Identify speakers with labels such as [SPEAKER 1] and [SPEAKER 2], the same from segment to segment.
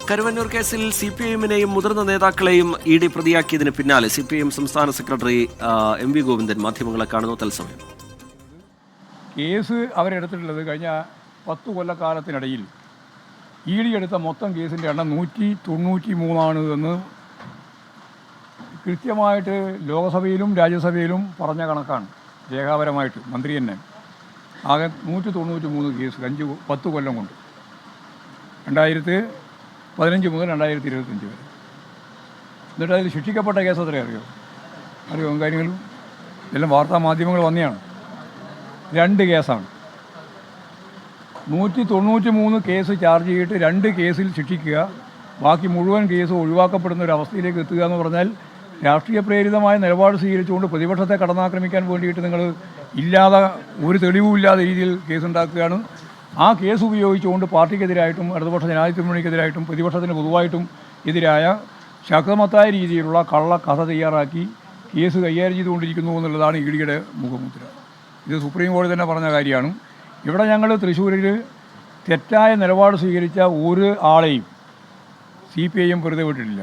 [SPEAKER 1] കരുവന്നൂർ കേസിൽ CPIഎമ്മിനെയും മുതിർന്ന നേതാക്കളെയും ED പ്രതിയാക്കിയതിന് പിന്നാലെ CPIഎം സംസ്ഥാന സെക്രട്ടറി MV ഗോവിന്ദൻ മാധ്യമങ്ങളെ കാണുന്നു. തത്സമയം
[SPEAKER 2] കേസ് അവരെടുത്തിട്ടുള്ളത് കഴിഞ്ഞ 10 കൊല്ലക്കാലത്തിനിടയിൽ ED എടുത്ത മൊത്തം കേസിൻ്റെ എണ്ണം 193 എന്ന് കൃത്യമായിട്ട് ലോകസഭയിലും രാജ്യസഭയിലും പറഞ്ഞ കണക്കാണ്. രേഖാപരമായിട്ട് മന്ത്രി തന്നെ ആകെ 193 കേസ് 10 കൊല്ലം കൊണ്ട് 2015 മുതൽ 2025 വരെ. എന്നിട്ട് അതിൽ ശിക്ഷിക്കപ്പെട്ട കേസ് അത്രയും അറിയോ കാര്യങ്ങളും എല്ലാം വാർത്താ മാധ്യമങ്ങൾ വന്നെയാണ്. 2 കേസാണ്. 193 കേസ് ചാർജ് ചെയ്തിട്ട് 2 കേസിൽ ശിക്ഷിക്കുക, ബാക്കി മുഴുവൻ കേസ് ഒഴിവാക്കപ്പെടുന്ന ഒരു അവസ്ഥയിലേക്ക് എത്തുക എന്ന് പറഞ്ഞാൽ രാഷ്ട്രീയ പ്രേരിതമായ നിലപാട് സ്വീകരിച്ചുകൊണ്ട് പ്രതിപക്ഷത്തെ കടന്നാക്രമിക്കാൻ വേണ്ടിയിട്ട് നിങ്ങൾ ഇല്ലാതെ ഒരു തെളിവുമില്ലാത്ത രീതിയിൽ കേസുണ്ടാക്കുകയാണ്. ആ കേസ് ഉപയോഗിച്ചുകൊണ്ട് പാർട്ടിക്കെതിരായിട്ടും ഇടതുപക്ഷ ജനാധിപത്യ മുന്നണിക്കെതിരായിട്ടും പ്രതിപക്ഷത്തിന് പൊതുവായിട്ടും എതിരായ ശക്തമത്തായ രീതിയിലുള്ള കഥ തയ്യാറാക്കി കേസ് കൈകാര്യം ചെയ്തുകൊണ്ടിരിക്കുന്നു എന്നുള്ളതാണ് EDയുടെ മുഖമുദ്ര. ഇത് സുപ്രീം കോടതി തന്നെ പറഞ്ഞ കാര്യമാണ്. ഇവിടെ ഞങ്ങൾ തൃശ്ശൂരിൽ തെറ്റായ നിലപാട് സ്വീകരിച്ച ഒരു ആളെയും CPIഎം വെറുതെ വിട്ടിട്ടില്ല.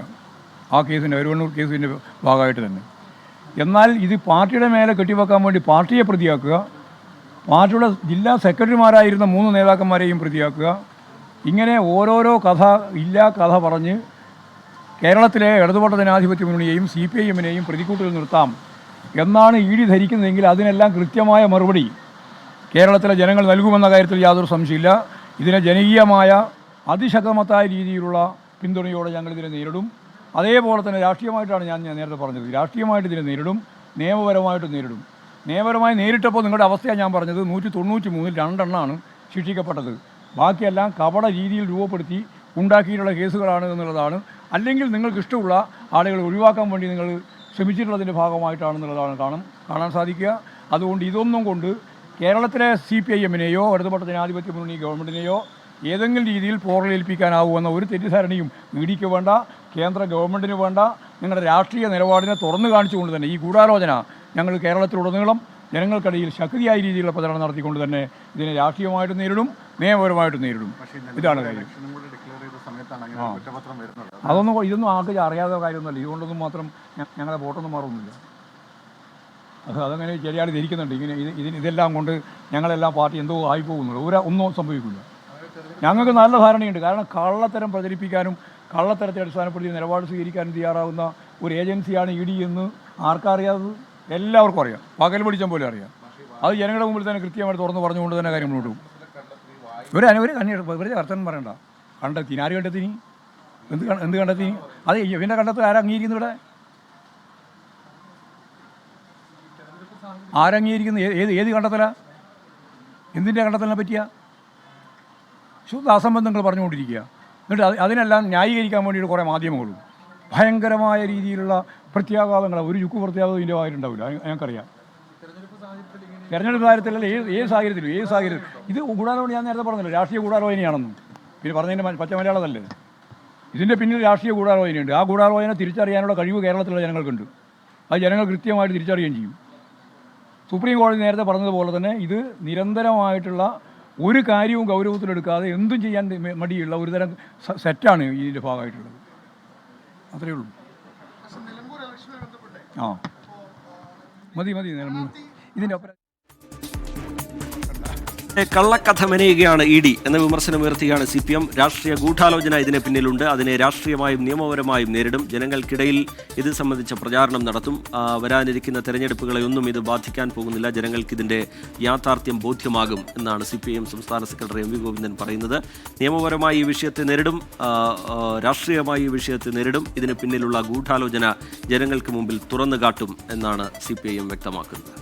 [SPEAKER 2] ആ കേസിൻ്റെ കരുവന്നൂർ കേസിൻ്റെ ഭാഗമായിട്ട് തന്നെ. എന്നാൽ ഇത് പാർട്ടിയുടെ മേലെ കെട്ടിവെക്കാൻ വേണ്ടി പാർട്ടിയെ പ്രതിയാക്കുക, പാർട്ടിയുടെ ജില്ലാ സെക്രട്ടറിമാരായിരുന്ന 3 നേതാക്കന്മാരെയും പ്രതിയാക്കുക, ഇങ്ങനെ ഓരോരോ കഥ പറഞ്ഞ് കേരളത്തിലെ ഇടതുപക്ഷ ജനാധിപത്യ മുന്നണിയെയും CPIഎമ്മിനെയും പ്രതിക്കൂട്ടിൽ നിർത്താം എന്നാണ് ED ധരിക്കുന്നതെങ്കിൽ അതിനെല്ലാം കൃത്യമായ മറുപടി കേരളത്തിലെ ജനങ്ങൾ നൽകുമെന്ന കാര്യത്തിൽ യാതൊരു സംശയമില്ല. ഇതിനെ ജനകീയമായ അതിശക്തമത്തായ രീതിയിലുള്ള പിന്തുണയോടെ ഞങ്ങളിതിനെ നേരിടും. അതേപോലെ തന്നെ രാഷ്ട്രീയമായിട്ടാണ് ഞാൻ നേരത്തെ പറഞ്ഞത്. രാഷ്ട്രീയമായിട്ട് ഇതിനെ നേരിടും, നിയമപരമായിട്ട് നേരിടും. നിയമപരമായി നേരിട്ടപ്പോൾ നിങ്ങളുടെ അവസ്ഥയാണ് ഞാൻ പറഞ്ഞത്. 193 2 ശിക്ഷിക്കപ്പെട്ടത്. ബാക്കിയെല്ലാം കപട രീതിയിൽ രൂപപ്പെടുത്തി ഉണ്ടാക്കിയിട്ടുള്ള കേസുകളാണ് എന്നുള്ളതാണ്. അല്ലെങ്കിൽ നിങ്ങൾക്ക് ഇഷ്ടമുള്ള ആളുകളെ ഒഴിവാക്കാൻ വേണ്ടി നിങ്ങൾ ശ്രമിച്ചിട്ടുള്ളതിൻ്റെ ഭാഗമായിട്ടാണെന്നുള്ളതാണ് കാണാൻ സാധിക്കുക. അതുകൊണ്ട് ഇതൊന്നും കൊണ്ട് കേരളത്തിലെ CPIഎമ്മിനെയോ ഇടതുപക്ഷ ജനാധിപത്യ മുന്നണി ഗവൺമെൻറ്റിനെയോ ഏതെങ്കിലും രീതിയിൽ പോറലേൽപ്പിക്കാനാവുമെന്ന ഒരു തെറ്റിദ്ധാരണയും EDക്ക് വേണ്ട, കേന്ദ്ര ഗവൺമെൻറ്റിന് വേണ്ട. നിങ്ങളുടെ രാഷ്ട്രീയ നിലപാടിനെ തുറന്നു കാണിച്ചുകൊണ്ട് തന്നെ ഈ ഗൂഢാലോചന ഞങ്ങൾ കേരളത്തിലുടനീളം ജനങ്ങൾക്കിടയിൽ ശക്തിയായ രീതിയിലുള്ള പ്രചരണം നടത്തിക്കൊണ്ട് തന്നെ ഇതിനെ രാഷ്ട്രീയമായിട്ട് നേരിടും, നിയമപരമായിട്ട് നേരിടും. ഇതാണ് കാര്യം. ഇതൊന്നും ആൾക്ക് അറിയാത്ത കാര്യമൊന്നുമല്ല. ഇതുകൊണ്ടൊന്നും മാത്രം ഞങ്ങളുടെ വോട്ടൊന്നും മാറുന്നില്ല. അതങ്ങനെ ചെറിയാൾ ധരിക്കുന്നുണ്ട്. ഇതെല്ലാം കൊണ്ട് ഞങ്ങളെല്ലാം പാർട്ടി എന്തോ ആയിപ്പോകുന്നുള്ളൂ. ഒന്നും സംഭവിക്കില്ല. ഞങ്ങൾക്ക് നല്ല ധാരണയുണ്ട്. കാരണം കള്ളത്തരം പ്രചരിപ്പിക്കാനും കള്ളത്തരത്തെ അടിസ്ഥാനപ്പെടുത്തി നിലപാട് സ്വീകരിക്കാനും തയ്യാറാവുന്ന ഒരു ഏജൻസിയാണ് ED എന്ന് ആർക്കറിയാത്തത്? എല്ലാവർക്കും അറിയാം. പകൽ പിടിച്ചം പോലെ അറിയാം. അത് ജനങ്ങളുടെ മുമ്പിൽ തന്നെ കൃത്യമായിട്ട് തുറന്ന് പറഞ്ഞുകൊണ്ട് തന്നെ കാര്യം മുന്നോട്ട് പോകും. വെറുതെ അർത്ഥം പറയണ്ട. കണ്ടെത്തി ആര് കണ്ടെത്തി? എന്ത് കണ്ടെത്തി? അത് ഇവൻ്റെ കണ്ടെത്തൽ ആരംഗീകരിക്കുന്നു? ഇവിടെ ആരംഗീകരിക്കുന്നു? ഏത് കണ്ടെത്തലാ? എന്തിൻ്റെ കണ്ടെത്തലിനെ പറ്റിയ ശുദ്ധ അസംബന്ധങ്ങൾ പറഞ്ഞുകൊണ്ടിരിക്കുക. എന്നിട്ട് അതിനെല്ലാം ന്യായീകരിക്കാൻ വേണ്ടിയിട്ട് കുറേ മാധ്യമങ്ങളും ഭയങ്കരമായ രീതിയിലുള്ള പ്രത്യാഘാതങ്ങൾ, ഒരു ചുക്ക് പ്രത്യാഘാതം ഇതിൻ്റെ ഭാഗമായിട്ടുണ്ടാവില്ല. ഞങ്ങൾക്കറിയാം. തെരഞ്ഞെടുപ്പ് കാര്യത്തിലല്ല, ഏത് സാഹചര്യത്തിൽ ഇത് ഗൂഢാലോചന. ഞാൻ നേരത്തെ പറഞ്ഞില്ല രാഷ്ട്രീയ ഗൂഢാലോചനയാണെന്നും. പിന്നെ പറഞ്ഞതിൻ്റെ പച്ച മലയാളമല്ലേ. ഇതിൻ്റെ പിന്നിൽ രാഷ്ട്രീയ ഗൂഢാലോചനയുണ്ട്. ആ ഗൂഢാലോചന തിരിച്ചറിയാനുള്ള കഴിവ് കേരളത്തിലുള്ള ജനങ്ങൾക്കുണ്ട്. അത് ജനങ്ങൾ കൃത്യമായിട്ട് തിരിച്ചറിയുകയും ചെയ്യും. സുപ്രീം കോടതി നേരത്തെ പറഞ്ഞതുപോലെ തന്നെ ഇത് നിരന്തരമായിട്ടുള്ള ഒരു കാര്യവും ഗൗരവത്തിലെടുക്കാതെ എന്തും ചെയ്യാൻ മടിയുള്ള ഒരുതരം സെറ്റാണ് ഇതിൻ്റെ ഭാഗമായിട്ടുള്ളത്. അത്രയേ ഉള്ളൂ. മതി നിലമ്പൂർ ഇതിൻ്റെ ഒപ്പം
[SPEAKER 1] കള്ളക്കഥ മെനയുകയാണ് ED എന്ന വിമർശനമുയർത്തുകയാണ് CPM. രാഷ്ട്രീയ ഗൂഢാലോചന ഇതിന് പിന്നിലുണ്ട്. അതിനെ രാഷ്ട്രീയമായും നിയമപരമായും നേരിടും. ജനങ്ങൾക്കിടയിൽ ഇത് സംബന്ധിച്ച പ്രചാരണം നടത്തും. വരാനിരിക്കുന്ന തെരഞ്ഞെടുപ്പുകളെയൊന്നും ഇത് ബാധിക്കാൻ പോകുന്നില്ല. ജനങ്ങൾക്കിതിൻ്റെ യാഥാർത്ഥ്യം ബോധ്യമാകും എന്നാണ് CPIഎം സംസ്ഥാന സെക്രട്ടറി MV ഗോവിന്ദൻ പറയുന്നത്. നിയമപരമായി ഈ വിഷയത്തെ നേരിടും, രാഷ്ട്രീയമായി ഈ വിഷയത്തെ നേരിടും. ഇതിന് പിന്നിലുള്ള ഗൂഢാലോചന ജനങ്ങൾക്ക് മുമ്പിൽ തുറന്നു കാട്ടും എന്നാണ് CPIഎം വ്യക്തമാക്കുന്നത്.